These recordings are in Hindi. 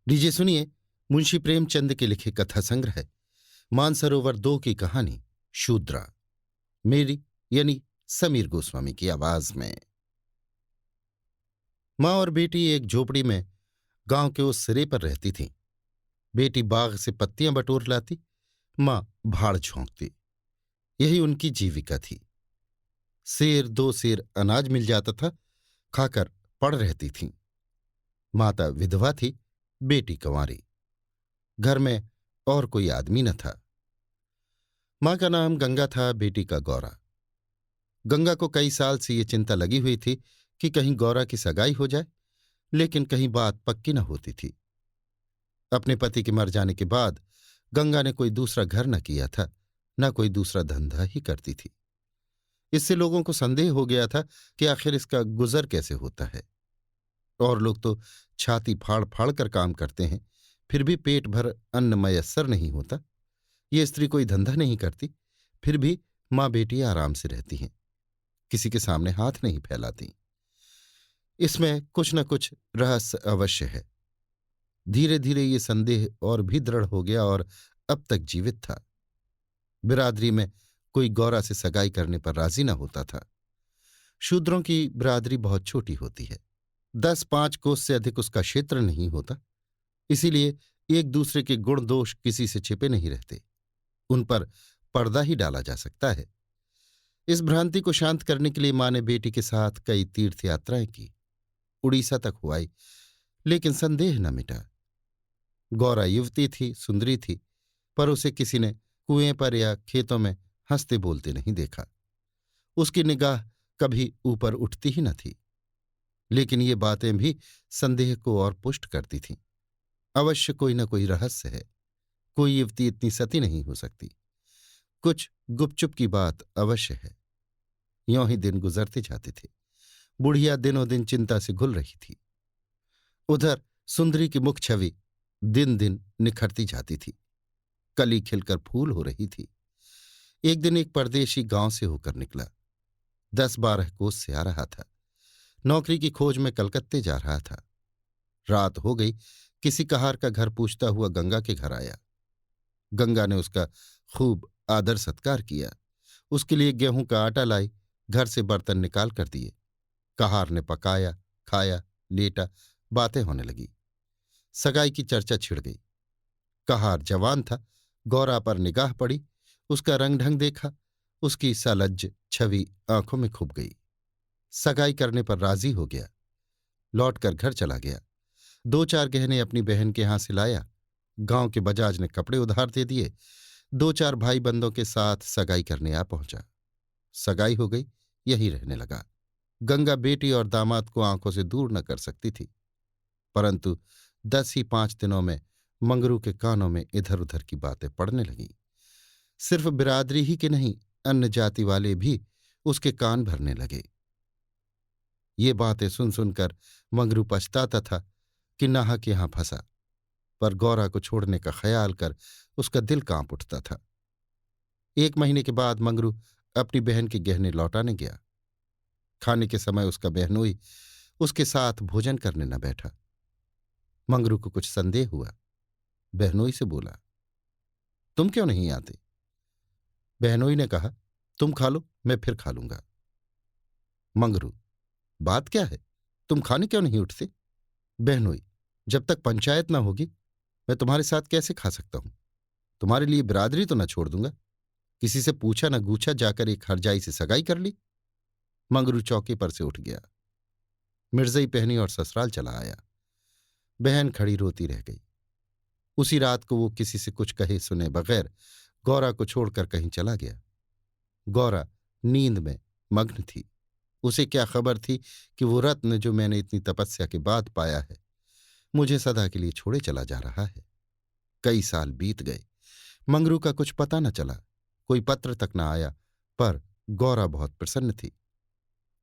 लीजिए सुनिए मुंशी प्रेमचंद के लिखे कथा संग्रह मानसरोवर 2 की कहानी शूद्रा, मेरी यानी समीर गोस्वामी की आवाज में। माँ और बेटी एक झोपड़ी में गांव के उस सिरे पर रहती थीं। बेटी बाग से पत्तियां बटोर लाती, माँ भाड़ झोंकती। यही उनकी जीविका थी। सेर 2 सेर अनाज मिल जाता था, खाकर पड़ रहती थीं। माता विधवा थी, बेटी कंवारी। घर में और कोई आदमी न था। मां का नाम गंगा था, बेटी का गौरा। गंगा को कई साल से ये चिंता लगी हुई थी कि कहीं गौरा की सगाई हो जाए, लेकिन कहीं बात पक्की न होती थी। अपने पति के मर जाने के बाद गंगा ने कोई दूसरा घर न किया था, न कोई दूसरा धंधा ही करती थी। इससे लोगों को संदेह हो गया था कि आखिर इसका गुजर कैसे होता है। और लोग तो छाती फाड़ फाड़ कर काम करते हैं, फिर भी पेट भर अन्न मयस्सर नहीं होता। ये स्त्री कोई धंधा नहीं करती, फिर भी माँ बेटी आराम से रहती हैं, किसी के सामने हाथ नहीं फैलाती। इसमें कुछ न कुछ रहस्य अवश्य है। धीरे धीरे ये संदेह और भी दृढ़ हो गया और अब तक जीवित था। बिरादरी में कोई गौरा से सगाई करने पर राजी न होता था। शूद्रों की बिरादरी बहुत छोटी होती है, 10-5 कोस से अधिक उसका क्षेत्र नहीं होता। इसीलिए एक दूसरे के गुण दोष किसी से छिपे नहीं रहते, उन पर पर्दा ही डाला जा सकता है। इस भ्रांति को शांत करने के लिए मां ने बेटी के साथ कई तीर्थ यात्राएं की, उड़ीसा तक हो आई, लेकिन संदेह न मिटा। गौरा युवती थी, सुंदरी थी, पर उसे किसी ने कुएं पर या खेतों में हंसते बोलते नहीं देखा। उसकी निगाह कभी ऊपर उठती ही न थी। लेकिन ये बातें भी संदेह को और पुष्ट करती थीं। अवश्य कोई न कोई रहस्य है। कोई युवती इतनी सती नहीं हो सकती। कुछ गुपचुप की बात अवश्य है। यों ही दिन गुजरते जाते थे। बुढ़िया दिनों दिन चिंता से घुल रही थी। उधर सुंदरी की मुख छवि दिन दिन निखरती जाती थी, कली खिलकर फूल हो रही थी। एक दिन एक परदेशी गांव से होकर निकला, 10-12 कोस से आ रहा था। नौकरी की खोज में कलकत्ते जा रहा था। रात हो गई, किसी कहार का घर पूछता हुआ गंगा के घर आया। गंगा ने उसका खूब आदर सत्कार किया, उसके लिए गेहूं का आटा लाई, घर से बर्तन निकाल कर दिए। कहार ने पकाया, खाया, लेटा, बातें होने लगी। सगाई की चर्चा छिड़ गई। कहार जवान था, गौरा पर निगाह पड़ी, उसका रंग ढंग देखा, उसकी सलज्ज छवि आंखों में खुब गई। सगाई करने पर राजी हो गया, लौटकर घर चला गया। 2-4 गहने अपनी बहन के यहां से लाया। गांव के बजाज ने कपड़े उधार दे दिए। 2-4 भाई बंदों के साथ सगाई करने आ पहुंचा। सगाई हो गई, यहीं रहने लगा। गंगा बेटी और दामाद को आंखों से दूर न कर सकती थी, परंतु 10 ही 5 दिनों में मंगरू के कानों में इधर उधर की बातें पड़ने लगीं। सिर्फ बिरादरी ही के नहीं, अन्य जाति वाले भी उसके कान भरने लगे। ये बातें सुन सुनकर मंगरू पछताता था कि नाहक यहां फंसा, पर गौरा को छोड़ने का ख्याल कर उसका दिल कांप उठता था। 1 महीने के बाद मंगरू अपनी बहन के गहने लौटाने गया। खाने के समय उसका बहनोई उसके साथ भोजन करने न बैठा। मंगरू को कुछ संदेह हुआ। बहनोई से बोला, तुम क्यों नहीं आते? बहनोई ने कहा, तुम खा लो, मैं फिर खा लूंगा। मंगरू, बात क्या है, तुम खाने क्यों नहीं उठते? बहनोई, जब तक पंचायत ना होगी मैं तुम्हारे साथ कैसे खा सकता हूं? तुम्हारे लिए बिरादरी तो न छोड़ दूंगा। किसी से पूछा न गूछा जाकर एक हरजाई से सगाई कर ली। मंगरू चौकी पर से उठ गया, मिर्जई पहनी और ससुराल चला आया। बहन खड़ी रोती रह गई। उसी रात को वो किसी से कुछ कहे सुने बगैर गौरा को छोड़कर कहीं चला गया। गौरा नींद में मग्न थी। उसे क्या खबर थी कि वो रत्न जो मैंने इतनी तपस्या के बाद पाया है, मुझे सदा के लिए छोड़े चला जा रहा है। कई साल बीत गए, मंगरू का कुछ पता न चला, कोई पत्र तक न आया, पर गौरा बहुत प्रसन्न थी।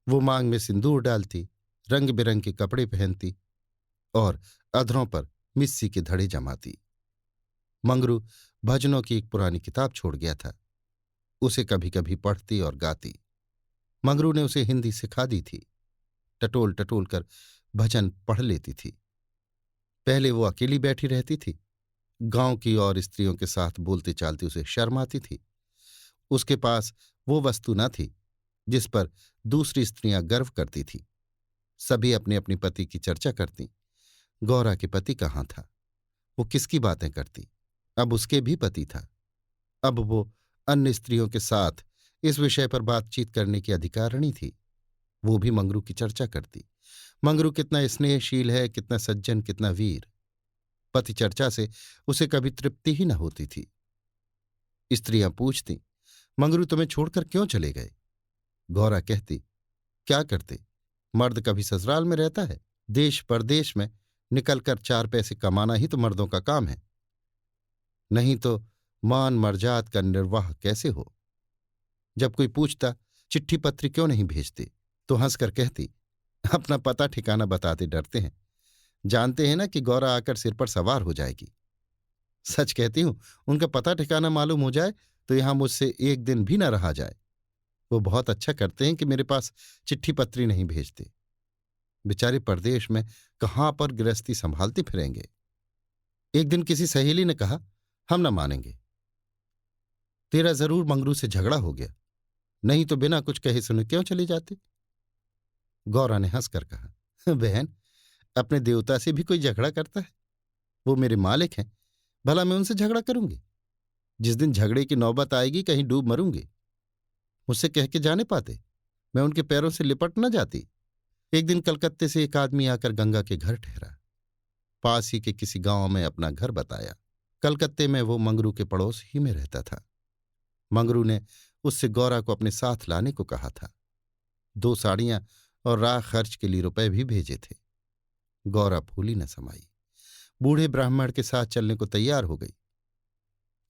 वो मांग में सिंदूर डालती, रंग बिरंग के कपड़े पहनती और अधरों पर मिस्सी के धड़े जमाती। मंगरू भजनों की एक पुरानी किताब छोड़ गया था, उसे कभी कभी पढ़ती और गाती। मंगरू ने उसे हिंदी सिखा दी थी। टटोल टटोल कर भजन पढ़ लेती थी। पहले वो अकेली बैठी रहती थी। गांव की और स्त्रियों के साथ बोलते चालते उसे शर्म आती थी। उसके पास वो वस्तु न थी जिस पर दूसरी स्त्रियां गर्व करती थीं। सभी अपने अपने पति की चर्चा करती। गौरा के पति कहाँ था? वो किसकी बातें करती? अब उसके भी पति था। अब वो अन्य स्त्रियों के साथ इस विषय पर बातचीत करने की अधिकारिणी थी। वो भी मंगरू की चर्चा करती। मंगरू कितना स्नेहशील है, कितना सज्जन, कितना वीर। पति चर्चा से उसे कभी तृप्ति ही न होती थी। स्त्रियां पूछती, मंगरू तुम्हें छोड़कर क्यों चले गए? गौरा कहती, क्या करते? मर्द कभी ससुराल में रहता है? देश परदेश में निकलकर 4 पैसे कमाना ही तो मर्दों का काम है। नहीं तो मान मर्जात का निर्वाह कैसे हो? जब कोई पूछता चिट्ठी पत्री क्यों नहीं भेजते, तो हंसकर कहती, अपना पता ठिकाना बताते डरते हैं। जानते हैं ना कि गौरा आकर सिर पर सवार हो जाएगी। सच कहती हूं, उनका पता ठिकाना मालूम हो जाए तो यहां मुझसे एक दिन भी न रहा जाए। वो बहुत अच्छा करते हैं कि मेरे पास चिट्ठी पत्री नहीं भेजते। बेचारे परदेश में कहाँ पर गृहस्थी संभालते फिरेंगे। एक दिन किसी सहेली ने कहा, हम न मानेंगे। तेरा जरूर मंगरू से झगड़ा हो गया, नहीं तो बिना कुछ कहे सुने क्यों चले जाते? गौरा ने हंसकर कहा, बहन, अपने देवता से भी कोई झगड़ा करता है? वो मेरे मालिक हैं, भला मैं उनसे झगड़ा करूंगी? जिस दिन झगड़े की नौबत आएगी कहीं डूब मरूंगी। मुझसे कह के जाने पाते, मैं उनके पैरों से लिपट न जाती। एक दिन कलकत्ते से एक आदमी आकर गंगा के घर ठहरा। पास ही के किसी गांव में अपना घर बताया। कलकत्ते में वो मंगरू के पड़ोस ही में रहता था। मंगरू ने उससे गौरा को अपने साथ लाने को कहा था। 2 साड़ियां और राह खर्च के लिए रुपए भी भेजे थे। गौरा फूली न समाई, बूढ़े ब्राह्मण के साथ चलने को तैयार हो गई।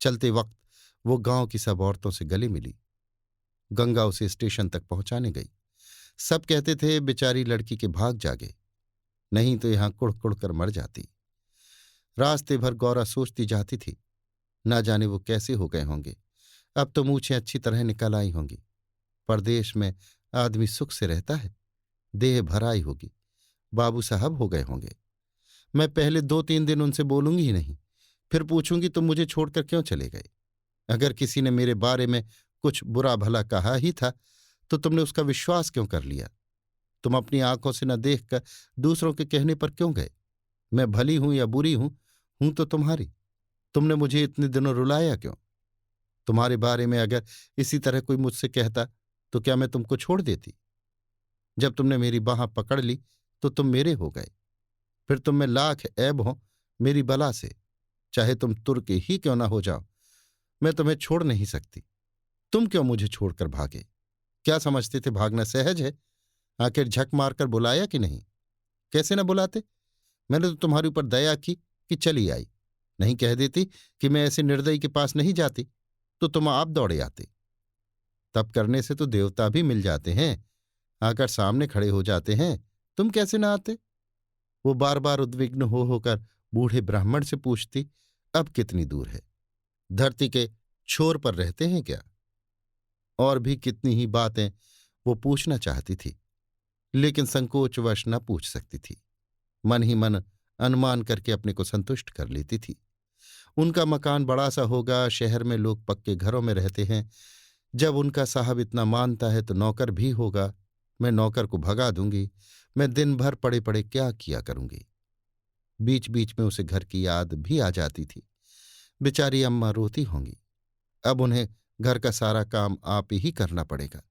चलते वक्त वो गांव की सब औरतों से गले मिली। गंगा उसे स्टेशन तक पहुंचाने गई। सब कहते थे बेचारी लड़की के भाग जागे, नहीं तो यहां कुड़ कुड़ कर मर जाती। रास्ते भर गौरा सोचती जाती थी, ना जाने वो कैसे हो गए होंगे। अब तो मूछें अच्छी तरह निकल आई होंगी। परदेश में आदमी सुख से रहता है, देह भराई होगी, बाबू साहब हो गए होंगे। मैं पहले 2-3 दिन उनसे बोलूंगी ही नहीं, फिर पूछूंगी तुम मुझे छोड़कर क्यों चले गए। अगर किसी ने मेरे बारे में कुछ बुरा भला कहा ही था तो तुमने उसका विश्वास क्यों कर लिया? तुम अपनी आंखों से न देखकर दूसरों के कहने पर क्यों गए? मैं भली हूं या बुरी हूं तो तुम्हारी। तुमने मुझे इतने दिनों रुलाया क्यों? तुम्हारे बारे में अगर इसी तरह कोई मुझसे कहता तो क्या मैं तुमको छोड़ देती? जब तुमने मेरी बाह पकड़ ली तो तुम मेरे हो गए। फिर तुम में लाख ऐब हो मेरी बला से, चाहे तुम तुर्क ही क्यों ना हो जाओ, मैं तुम्हें छोड़ नहीं सकती। तुम क्यों मुझे छोड़कर भागे? क्या समझते थे भागना सहज है? आखिर झक मारकर बुलाया कि नहीं? कैसे न बुलाते? मैंने तो तुम्हारे ऊपर दया की कि चली आई। नहीं कह देती कि मैं ऐसे निर्दयी के पास नहीं जाती तो तुम आप दौड़े आते। तब करने से तो देवता भी मिल जाते हैं, आकर सामने खड़े हो जाते हैं। तुम कैसे ना आते? वो बार बार उद्विग्न हो होकर बूढ़े ब्राह्मण से पूछती, अब कितनी दूर है? धरती के छोर पर रहते हैं क्या? और भी कितनी ही बातें वो पूछना चाहती थी, लेकिन संकोचवश न पूछ सकती थी। मन ही मन अनुमान करके अपने को संतुष्ट कर लेती थी। उनका मकान बड़ा सा होगा, शहर में लोग पक्के घरों में रहते हैं। जब उनका साहब इतना मानता है तो नौकर भी होगा। मैं नौकर को भगा दूंगी। मैं दिन भर पड़े पड़े क्या किया करूंगी। बीच बीच में उसे घर की याद भी आ जाती थी। बेचारी अम्मा रोती होंगी। अब उन्हें घर का सारा काम आप ही करना पड़ेगा।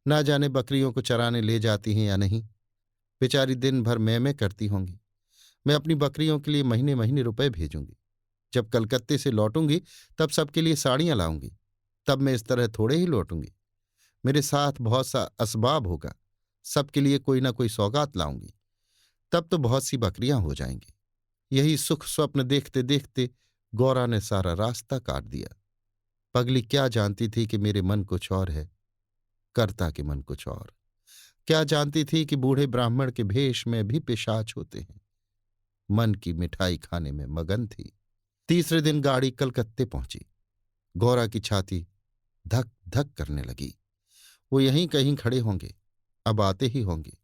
ना जाने बकरियों को चराने ले जाती हैं या नहीं। बेचारी दिन भर मैं करती होंगी। मैं अपनी बकरियों के लिए महीने महीने रुपए भेजूंगी। जब कलकत्ते से लौटूंगी तब सबके लिए साड़ियां लाऊंगी। तब मैं इस तरह थोड़े ही लौटूंगी। मेरे साथ बहुत सा असबाब होगा। सबके लिए कोई ना कोई सौगात लाऊंगी। तब तो बहुत सी बकरियां हो जाएंगी। यही सुख स्वप्न देखते देखते गौरा ने सारा रास्ता काट दिया। पगली क्या जानती थी कि मेरे मन कुछ और है, कर्ता के मन कुछ और। क्या जानती थी कि बूढ़े ब्राह्मण के भेष में भी पिशाच होते हैं। मन की मिठाई खाने में मगन थी। तीसरे दिन गाड़ी कलकत्ते पहुंची। गौरा की छाती धक धक करने लगी। वो यहीं कहीं खड़े होंगे, अब आते ही होंगे।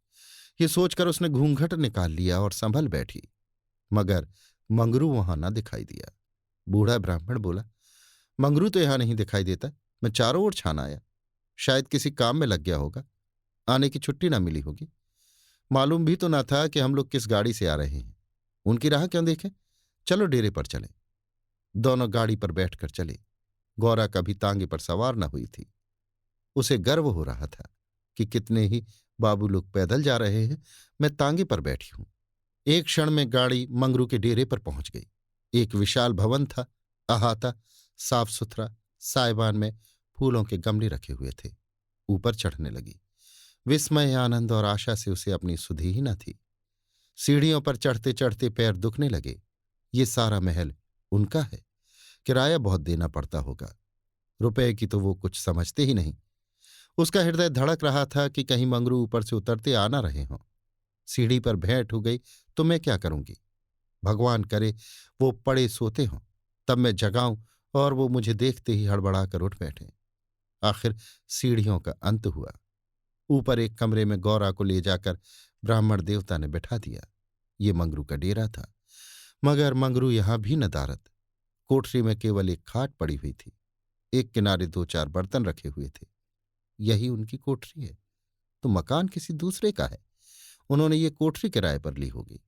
ये सोचकर उसने घूंघट निकाल लिया और संभल बैठी। मगर मंगरू वहां न दिखाई दिया। बूढ़ा ब्राह्मण बोला, मंगरू तो यहां नहीं दिखाई देता। मैं चारों ओर छान आया, शायद किसी काम में लग गया होगा, आने की छुट्टी ना मिली होगी। मालूम भी तो ना था कि हम लोग किस गाड़ी से आ रहे हैं। उनकी राह क्यों देखें, चलो डेरे पर चले। दोनों गाड़ी पर बैठकर चले। गौरा कभी तांगे पर सवार न हुई थी। उसे गर्व हो रहा था कि कितने ही बाबू लोग पैदल जा रहे हैं, मैं तांगे पर बैठी हूं। एक क्षण में गाड़ी मंगरू के डेरे पर पहुंच गई। एक विशाल भवन था, अहाता, साफ सुथरा, साइबान में फूलों के गमले रखे हुए थे। ऊपर चढ़ने लगी। विस्मय, आनंद और आशा से उसे अपनी सुधि ही न थी। सीढ़ियों पर चढ़ते चढ़ते पैर दुखने लगे। ये सारा महल उनका है, किराया बहुत देना पड़ता होगा। रुपए की तो वो कुछ समझते ही नहीं। उसका हृदय धड़क रहा था कि कहीं मंगरू ऊपर से उतरते आ ना रहे हों। सीढ़ी पर भेंट हो गई तो मैं क्या करूंगी? भगवान करे वो पड़े सोते हों, तब मैं जगाऊं और वो मुझे देखते ही हड़बड़ाकर उठ बैठे। आखिर सीढ़ियों का अंत हुआ। ऊपर एक कमरे में गौरा को ले जाकर ब्राह्मण देवता ने बैठा दिया। ये मंगरू का डेरा था, मगर मंगरू यहां भी नदारद। कोठरी में केवल एक खाट पड़ी हुई थी। एक किनारे 2-4 बर्तन रखे हुए थे। यही उनकी कोठरी है तो मकान किसी दूसरे का है। उन्होंने ये कोठरी किराए पर ली होगी।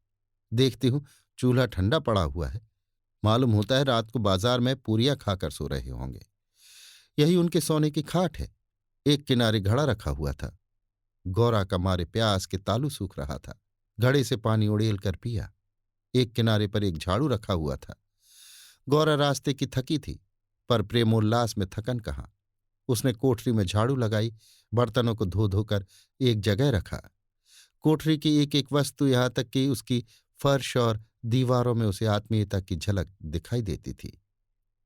देखती हूं चूल्हा ठंडा पड़ा हुआ है। मालूम होता है रात को बाजार में पूरियां खाकर सो रहे होंगे। यही उनके सोने की खाट है। एक किनारे घड़ा रखा हुआ था। गौरा का मारे प्यास के तालू सूख रहा था। घड़े से पानी उड़ेल कर पिया। एक किनारे पर एक झाड़ू रखा हुआ था। गौरा रास्ते की थकी थी, पर प्रेमोल्लास में थकन कहाँ। उसने कोठरी में झाड़ू लगाई, बर्तनों को धो धोकर एक जगह रखा। कोठरी की एक एक वस्तु, यहां तक कि उसकी फर्श और दीवारों में उसे आत्मीयता की झलक दिखाई देती थी।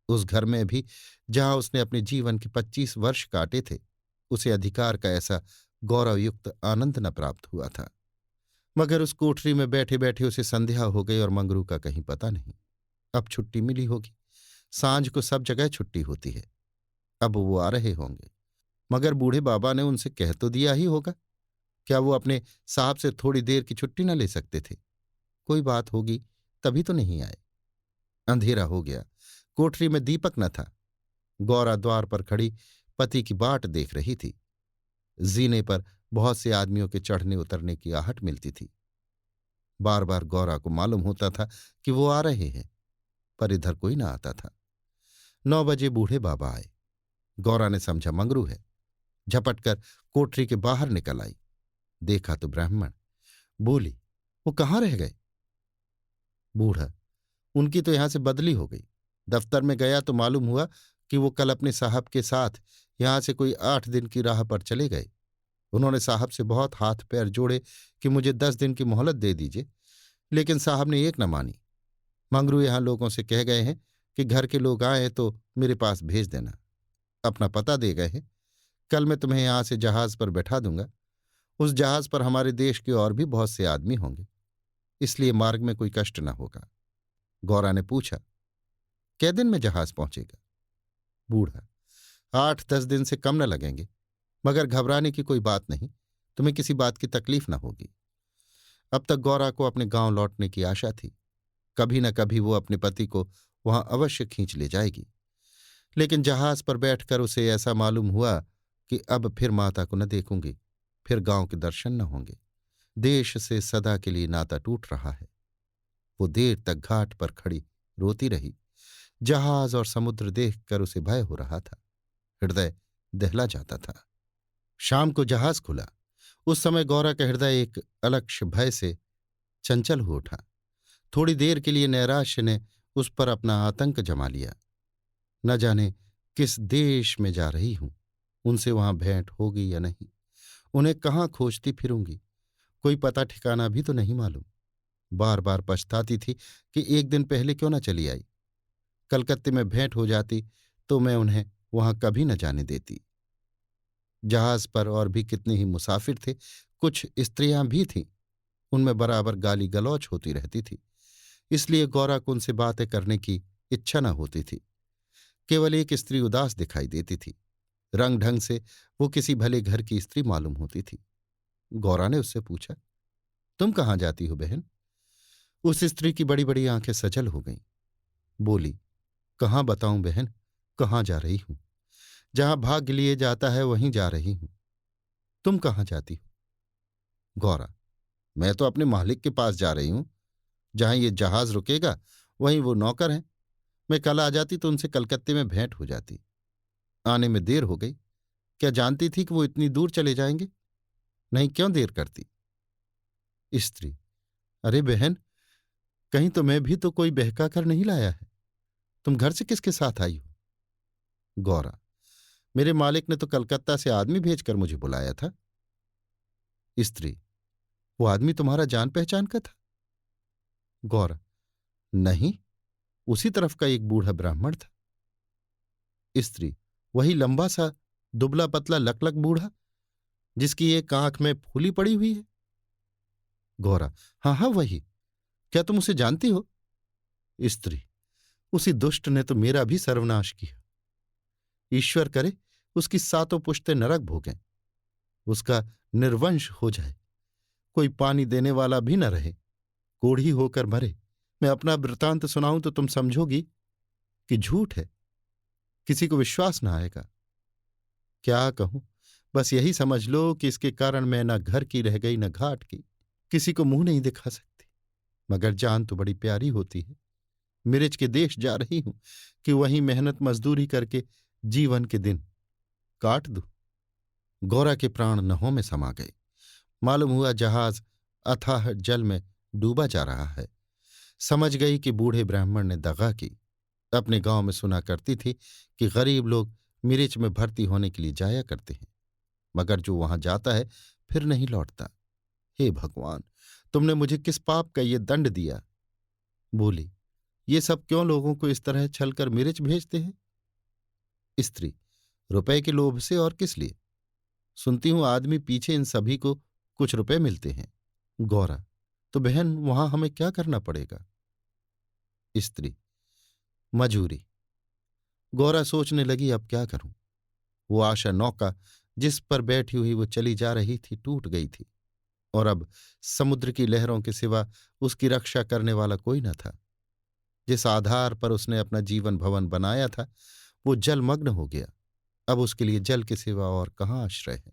उस घर में भी, जहां उसने अपने जीवन के 25 वर्ष काटे थे, उसे अधिकार का ऐसा गौरवयुक्त आनंद न प्राप्त हुआ था। मगर उस कोठरी में बैठे बैठे उसे संध्या हो गई और मंगरू का कहीं पता नहीं। अब छुट्टी मिली होगी। सांझ को सब जगह छुट्टी होती है। अब वो आ रहे होंगे। मगर बूढ़े बाबा ने उनसे कह तो दिया ही होगा। क्या वो अपने साहब से थोड़ी देर की छुट्टी न ले सकते थे? कोई बात होगी तभी तो नहीं आए। अंधेरा हो गया। कोठरी में दीपक न था। गौरा द्वार पर खड़ी पति की बाट देख रही थी। जीने पर बहुत से आदमियों के चढ़ने उतरने की आहट मिलती थी। बार बार गौरा को मालूम होता था कि वो आ रहे हैं, पर इधर कोई ना आता था। 9 बजे बूढ़े बाबा आए। गौरा ने समझा मंगरू है। झपटकर कोठरी के बाहर निकल आई। देखा तो ब्राह्मण। बोली, वो कहाँ रह गए? बूढ़ा, उनकी तो यहां से बदली हो गई। दफ्तर में गया तो मालूम हुआ कि वो कल अपने साहब के साथ यहां से कोई 8 दिन की राह पर चले गए। उन्होंने साहब से बहुत हाथ पैर जोड़े कि मुझे 10 दिन की मोहलत दे दीजिए, लेकिन साहब ने एक न मानी। मंगरू यहां लोगों से कह गए हैं कि घर के लोग आए तो मेरे पास भेज देना। अपना पता दे गए हैं। कल मैं तुम्हें यहां से जहाज पर बैठा दूंगा। उस जहाज पर हमारे देश के और भी बहुत से आदमी होंगे, इसलिए मार्ग में कोई कष्ट न होगा। गौरा ने पूछा, कै दिन में जहाज पहुंचेगा? बूढ़ा, 8-10 दिन से कम न लगेंगे, मगर घबराने की कोई बात नहीं। तुम्हें किसी बात की तकलीफ न होगी। अब तक गौरा को अपने गांव लौटने की आशा थी। कभी न कभी वो अपने पति को वहां अवश्य खींच ले जाएगी। लेकिन जहाज पर बैठकर उसे ऐसा मालूम हुआ कि अब फिर माता को न देखूंगी, फिर गांव के दर्शन न होंगे। देश से सदा के लिए नाता टूट रहा है। वो देर तक घाट पर खड़ी रोती रही। जहाज और समुद्र देखकर उसे भय हो रहा था। हृदय दहला जाता था। शाम को जहाज खुला। उस समय गौरा का हृदय एक अलक्ष्य भय से चंचल हो उठा। थोड़ी देर के लिए नैराश्य ने उस पर अपना आतंक जमा लिया। न जाने किस देश में जा रही हूं, उनसे वहां भेंट होगी या नहीं, उन्हें कहाँ खोजती फिरूंगी, कोई पता ठिकाना भी तो नहीं मालूम। बार बार पछताती थी कि एक दिन पहले क्यों न चली आई। कलकत्ते में भेंट हो जाती तो मैं उन्हें वहां कभी न जाने देती। जहाज पर और भी कितने ही मुसाफिर थे। कुछ स्त्रियां भी थीं। उनमें बराबर गाली गलौच होती रहती थी, इसलिए गौरा को उनसे बातें करने की इच्छा न होती थी। केवल एक स्त्री उदास दिखाई देती थी। रंग ढंग से वो किसी भले घर की स्त्री मालूम होती थी। गौरा ने उससे पूछा, तुम कहाँ जाती हो बहन? उस स्त्री की बड़ी बड़ी आंखें सजल हो गईं। बोली, कहाँ बताऊं बहन, कहाँ जा रही हूं? जहां भाग्य लिए जाता है वहीं जा रही हूं। तुम कहाँ जाती हो? गौरा, मैं तो अपने मालिक के पास जा रही हूं। जहां ये जहाज रुकेगा वहीं वो नौकर हैं। मैं कल आ जाती तो उनसे कलकत्ते में भेंट हो जाती। आने में देर हो गई। क्या जानती थी कि वो इतनी दूर चले जाएंगे? नहीं, क्यों देर करती? स्त्री, अरे बहन, कहीं तो मैं भी तो कोई बहका कर नहीं लाया है। तुम घर से किसके साथ आई हो? गौरा, मेरे मालिक ने तो कलकत्ता से आदमी भेजकर मुझे बुलाया था। स्त्री, वो आदमी तुम्हारा जान पहचान का था? गौरा, नहीं, उसी तरफ का एक बूढ़ा ब्राह्मण था। स्त्री, वही लंबा सा दुबला पतला लकलक बूढ़ा जिसकी एक आंख में फूली पड़ी हुई है? गौरा, हाँ हाँ वही। क्या तुम उसे जानती हो? स्त्री, उसी दुष्ट ने तो मेरा भी सर्वनाश किया। ईश्वर करे उसकी सातों पुश्तें नरक भोगें, उसका निर्वंश हो जाए, कोई पानी देने वाला भी न रहे, कोढ़ी होकर मरे। मैं अपना वृतांत सुनाऊं तो तुम समझोगी कि झूठ है, किसी को विश्वास न आएगा। क्या कहूं, बस यही समझ लो कि इसके कारण मैं न घर की रह गई न घाट की, किसी को मुंह नहीं दिखा सकती। मगर जान तो बड़ी प्यारी होती है। मिर्च के देश जा रही हूं कि वहीं मेहनत मजदूरी करके जीवन के दिन काट दूं। गौरा के प्राण नहों में समा गए। मालूम हुआ जहाज अथाह जल में डूबा जा रहा है। समझ गई कि बूढ़े ब्राह्मण ने दगा की। अपने गांव में सुना करती थी कि गरीब लोग मिर्च में भर्ती होने के लिए जाया करते हैं, मगर जो वहां जाता है फिर नहीं लौटता। हे भगवान, तुमने मुझे किस पाप का ये दंड दिया? बोली, ये सब क्यों लोगों को इस तरह छलकर मिर्च भेजते हैं? स्त्री, रुपए के लोभ से और किस लिए? सुनती हूं आदमी पीछे इन सभी को कुछ रुपए मिलते हैं। गौरा, तो बहन वहां हमें क्या करना पड़ेगा? स्त्री, मजूरी। गौरा सोचने लगी, अब क्या करूं? वो आशा नौका जिस पर बैठी हुई वो चली जा रही थी टूट गई थी, और अब समुद्र की लहरों के सिवा उसकी रक्षा करने वाला कोई न था। जिस आधार पर उसने अपना जीवन भवन बनाया था वो जलमग्न हो गया। अब उसके लिए जल के सिवा और कहाँ आश्रय है?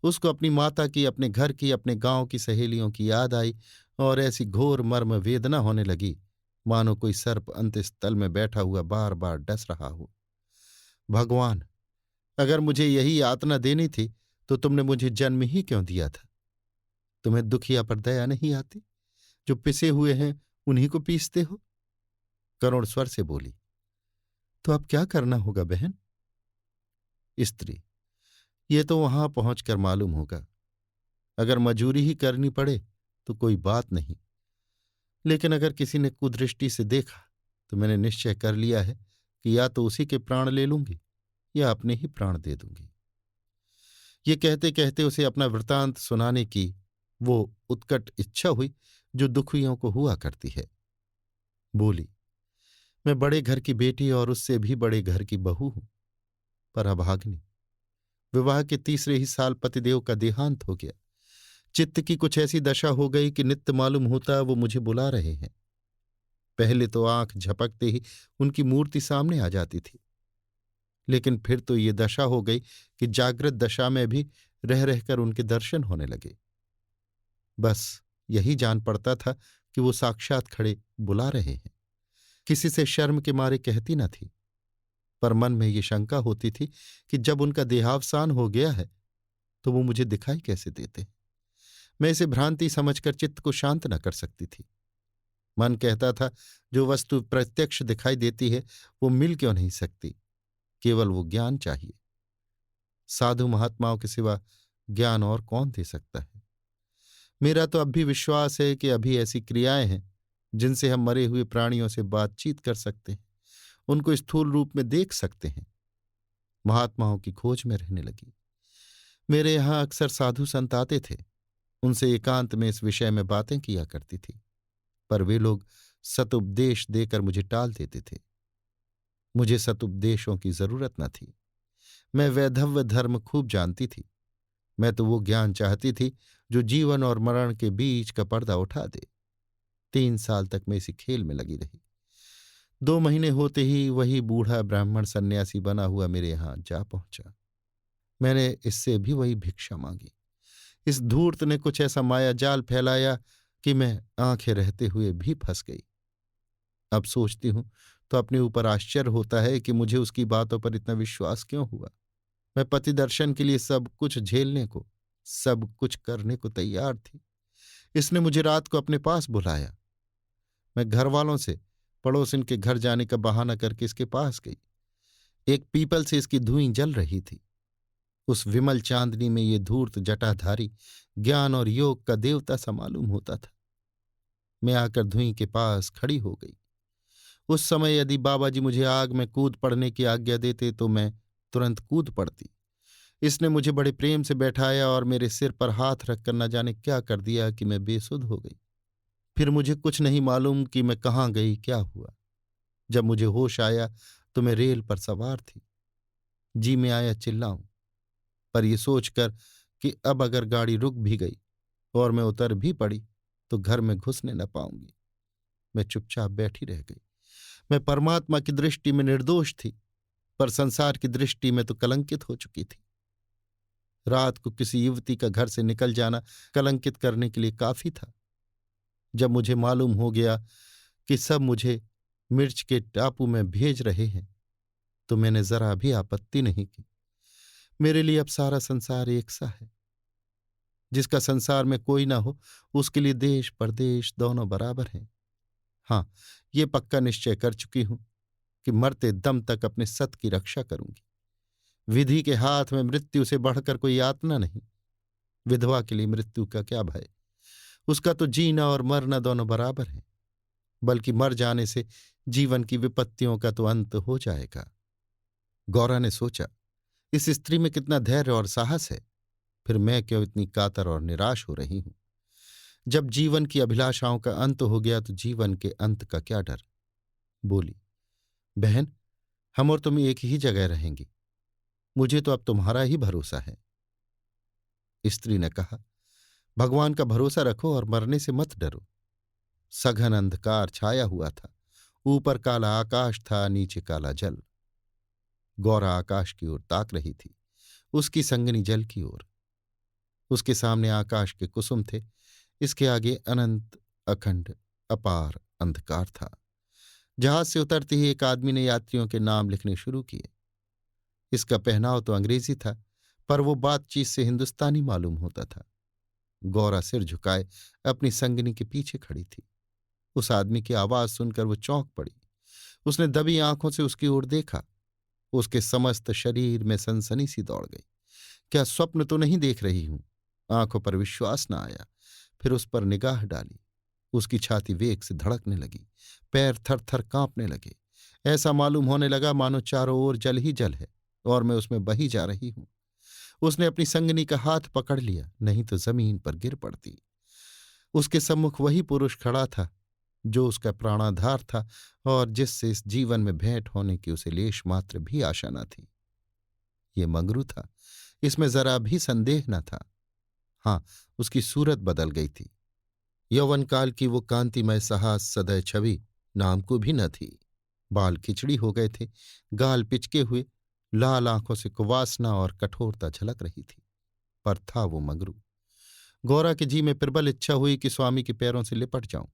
उसको अपनी माता की, अपने घर की, अपने गांव की सहेलियों की याद आई, और ऐसी घोर मर्म वेदना होने लगी मानो कोई सर्प अंतस्थल में बैठा हुआ बार बार डस रहा हो। भगवान, अगर मुझे यही यातना देनी थी तो तुमने मुझे जन्म ही क्यों दिया था? तुम्हें दुखिया पर दया नहीं आती? जो पिसे हुए हैं उन्हीं को पीसते हो। करुण स्वर से बोली, तो अब क्या करना होगा बहन? स्त्री, ये तो वहां पहुंचकर मालूम होगा। अगर मजूरी ही करनी पड़े तो कोई बात नहीं, लेकिन अगर किसी ने कुदृष्टि से देखा तो मैंने निश्चय कर लिया है कि या तो उसी के प्राण ले लूंगी या अपने ही प्राण दे दूंगी। ये कहते कहते उसे अपना वृतांत सुनाने की वो उत्कट इच्छा हुई जो दुखियों को हुआ करती है। बोली, मैं बड़े घर की बेटी और उससे भी बड़े घर की बहू हूं, पर अभागिनी। विवाह के तीसरे ही साल पतिदेव का देहांत हो गया। चित्त की कुछ ऐसी दशा हो गई कि नित्य मालूम होता वो मुझे बुला रहे हैं। पहले तो आंख झपकते ही उनकी मूर्ति सामने आ जाती थी, लेकिन फिर तो ये दशा हो गई कि जागृत दशा में भी रह रहकर उनके दर्शन होने लगे। बस यही जान पड़ता था कि वो साक्षात खड़े बुला रहे हैं। किसी से शर्म के मारे कहती न थी, पर मन में ये शंका होती थी कि जब उनका देहावसान हो गया है तो वो मुझे दिखाई कैसे देते हैं। मैं इसे भ्रांति समझकर चित्त को शांत न कर सकती थी। मन कहता था, जो वस्तु प्रत्यक्ष दिखाई देती है वो मिल क्यों नहीं सकती? केवल वो ज्ञान चाहिए। साधु महात्माओं के सिवा ज्ञान और कौन दे सकता है? मेरा तो अब भी विश्वास है कि अभी ऐसी क्रियाएं हैं जिनसे हम मरे हुए प्राणियों से बातचीत कर सकते हैं, उनको स्थूल रूप में देख सकते हैं। महात्माओं की खोज में रहने लगी। मेरे यहां अक्सर साधु संत आते थे। उनसे एकांत में इस विषय में बातें किया करती थी, पर वे लोग सतुपदेश देकर मुझे टाल देते थे। मुझे सतुपदेशों की जरूरत न थी। मैं वैधव्य धर्म खूब जानती थी। मैं तो वो ज्ञान चाहती थी जो जीवन और मरण के बीच का पर्दा उठा दे। 3 साल तक मैं इसी खेल में लगी रही। 2 महीने होते ही वही बूढ़ा ब्राह्मण सन्यासी बना हुआ मेरे यहां जा पहुंचा। मैंने इससे भी वही भिक्षा मांगी। इस धूर्त ने कुछ ऐसा माया जाल फैलाया कि मैं आंखें रहते हुए भी फंस गई। अब सोचती हूं तो अपने ऊपर आश्चर्य होता है कि मुझे उसकी बातों पर इतना विश्वास क्यों हुआ। मैं पति दर्शन के लिए सब कुछ झेलने को, सब कुछ करने को तैयार थी। इसने मुझे रात को अपने पास बुलाया। मैं घर वालों से पड़ोसिन के घर जाने का बहाना करके इसके पास गई। एक पीपल से इसकी धुएं जल रही थी। उस विमल चांदनी में ये धूर्त जटाधारी ज्ञान और योग का देवता सा मालूम होता था। मैं आकर धुएं के पास खड़ी हो गई। उस समय यदि बाबा जी मुझे आग में कूद पड़ने की आज्ञा देते तो मैं तुरंत कूद पड़ती। इसने मुझे बड़े प्रेम से बैठाया और मेरे सिर पर हाथ रखकर न जाने क्या कर दिया कि मैं बेसुध हो गई। फिर मुझे कुछ नहीं मालूम कि मैं कहाँ गई, क्या हुआ। जब मुझे होश आया तो मैं रेल पर सवार थी। जी में आया चिल्लाऊं, पर यह सोचकर कि अब अगर गाड़ी रुक भी गई और मैं उतर भी पड़ी तो घर में घुसने न पाऊंगी, मैं चुपचाप बैठी रह गई। मैं परमात्मा की दृष्टि में निर्दोष थी, पर संसार की दृष्टि में तो कलंकित हो चुकी थी। रात को किसी युवती का घर से निकल जाना कलंकित करने के लिए काफी था। जब मुझे मालूम हो गया कि सब मुझे मिर्च के टापू में भेज रहे हैं तो मैंने जरा भी आपत्ति नहीं की। मेरे लिए अब सारा संसार एक सा है। जिसका संसार में कोई ना हो उसके लिए देश परदेश दोनों बराबर हैं। हाँ, ये पक्का निश्चय कर चुकी हूं कि मरते दम तक अपने सत की रक्षा करूंगी। विधि के हाथ में मृत्यु से बढ़कर कोई यातना नहीं। विधवा के लिए मृत्यु का क्या भय, उसका तो जीना और मरना दोनों बराबर है। बल्कि मर जाने से जीवन की विपत्तियों का तो अंत हो जाएगा। गौरा ने सोचा, इस स्त्री में कितना धैर्य और साहस है, फिर मैं क्यों इतनी कातर और निराश हो रही हूं। जब जीवन की अभिलाषाओं का अंत हो गया तो जीवन के अंत का क्या डर। बोली, बहन, हम और तुम एक ही जगह रहेंगी। मुझे तो अब तुम्हारा ही भरोसा है। स्त्री ने कहा, भगवान का भरोसा रखो और मरने से मत डरो। सघन अंधकार छाया हुआ था। ऊपर काला आकाश था, नीचे काला जल। गौरा आकाश की ओर ताक रही थी, उसकी संगनी जल की ओर। उसके सामने आकाश के कुसुम थे, इसके आगे अनंत अखंड अपार अंधकार था। जहाज से उतरते ही एक आदमी ने यात्रियों के नाम लिखने शुरू किए। इसका पहनाव तो अंग्रेजी था, पर वो बातचीत से हिंदुस्तानी मालूम होता था। गौरा सिर झुकाए अपनी संगिनी के पीछे खड़ी थी। उस आदमी की आवाज सुनकर वो चौंक पड़ी। उसने दबी आंखों से उसकी ओर देखा। उसके समस्त शरीर में सनसनी सी दौड़ गई। क्या स्वप्न तो नहीं देख रही हूं? आंखों पर विश्वास न आया। फिर उस पर निगाह डाली। उसकी छाती वेग से धड़कने लगी, पैर थर थर कांपने लगे। ऐसा मालूम होने लगा मानो चारों ओर जल ही जल है और मैं उसमें बही जा रही हूं। उसने अपनी संगनी का हाथ पकड़ लिया, नहीं तो जमीन पर गिर पड़ती। उसके सम्मुख वही पुरुष खड़ा था जो उसका प्राणाधार था और जिससे इस जीवन में भेंट होने की उसे लेश मात्र भी आशा न थी। ये मंगरू था, इसमें जरा भी संदेह न था। हाँ, उसकी सूरत बदल गई थी। यौवन काल की वो कांतिमय साहस सदैव छवि नाम को भी न थी। बाल खिचड़ी हो गए थे, गाल पिचके हुए, लाल आंखों से कुवासना और कठोरता झलक रही थी। पर था वो मंगरू। गौरा के जी में प्रबल इच्छा हुई कि स्वामी के पैरों से लिपट जाऊं।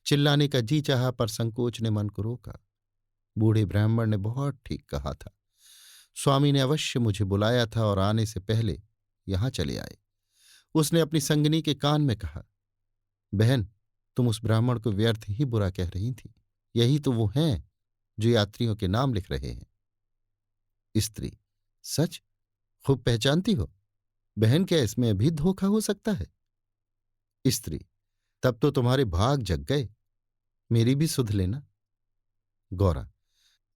चिल्लाने का जी चाहा, पर संकोच ने मन को रोका। बूढ़े ब्राह्मण ने बहुत ठीक कहा था। स्वामी ने अवश्य मुझे बुलाया था और आने से पहले यहां चले आए। उसने अपनी संगिनी के कान में कहा, बहन, तुम उस ब्राह्मण को व्यर्थ ही बुरा कह रही थी। यही तो वो हैं जो यात्रियों के नाम लिख रहे हैं। स्त्री, सच? खूब पहचानती हो। बहन, क्या इसमें भी धोखा हो सकता है? स्त्री, तब तो तुम्हारे भाग जग गए। मेरी भी सुध लेना। गौरा,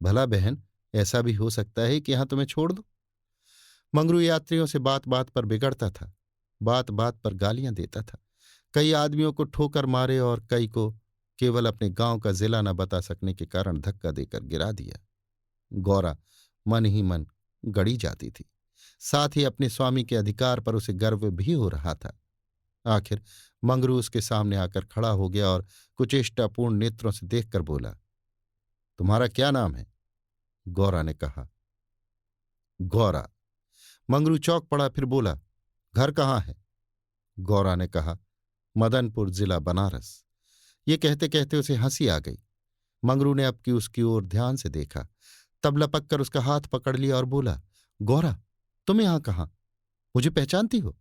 भला बहन, ऐसा भी हो सकता है कि यहां तुम्हें छोड़ दो। मंगरू यात्रियों से बात बात पर बिगड़ता था, बात बात पर गालियां देता था। कई आदमियों को ठोकर मारे और कई को केवल अपने गांव का जिला न बता सकने के कारण धक्का देकर गिरा दिया। गौरा मन ही मन गड़ी जाती थी। साथ ही अपने स्वामी के अधिकार पर उसे गर्व भी हो रहा था। आखिर मंगरू उसके सामने आकर खड़ा हो गया और कुचेष्टापूर्ण नेत्रों से देखकर बोला, तुम्हारा क्या नाम है? गौरा ने कहा, गौरा। मंगरू चौंक पड़ा, फिर बोला, घर कहाँ है? गौरा ने कहा, मदनपुर, जिला बनारस। ये कहते कहते उसे हंसी आ गई। मंगरू ने अब की उसकी ओर ध्यान से देखा, तब लपक कर उसका हाथ पकड़ लिया और बोला, गौरा, तुम यहां कहाँ? मुझे पहचानती हो?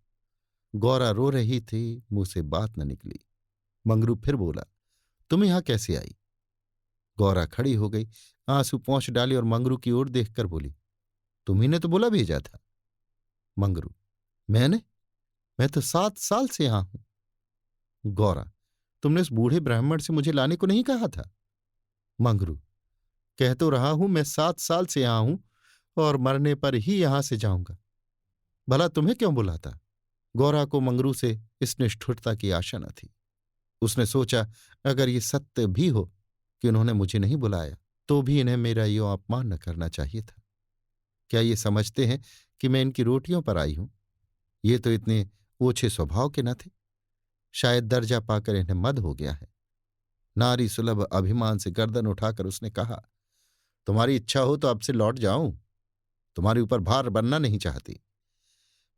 गौरा रो रही थी, मुंह से बात न निकली। मंगरू फिर बोला, तुम यहां कैसे आई? गौरा खड़ी हो गई, आंसू पोंछ डाली और मंगरू की ओर देखकर बोली, तुम्ही ने तो बुला भेजा था। मंगरू, मैंने? मैं तो 7 साल से यहां हूं। गौरा, तुमने उस बूढ़े ब्राह्मण से मुझे लाने को नहीं कहा था? मंगरू, कह तो रहा हूं मैं 7 साल से यहां हूं और मरने पर ही यहां से जाऊंगा। भला तुम्हें क्यों बुलाता? गौरा को मंगरू से इस निष्ठुरता की आशा न थी। उसने सोचा, अगर ये सत्य भी हो कि उन्होंने मुझे नहीं बुलाया, तो भी इन्हें मेरा यो अपमान न करना चाहिए था। क्या ये समझते हैं कि मैं इनकी रोटियों पर आई हूं? ये तो इतने ओछे स्वभाव के न थे। शायद दर्जा पाकर इन्हें मद हो गया है। नारी सुलभ अभिमान से गर्दन उठाकर उसने कहा, तुम्हारी इच्छा हो तो अब से लौट जाऊं। तुम्हारे ऊपर भार बनना नहीं चाहती।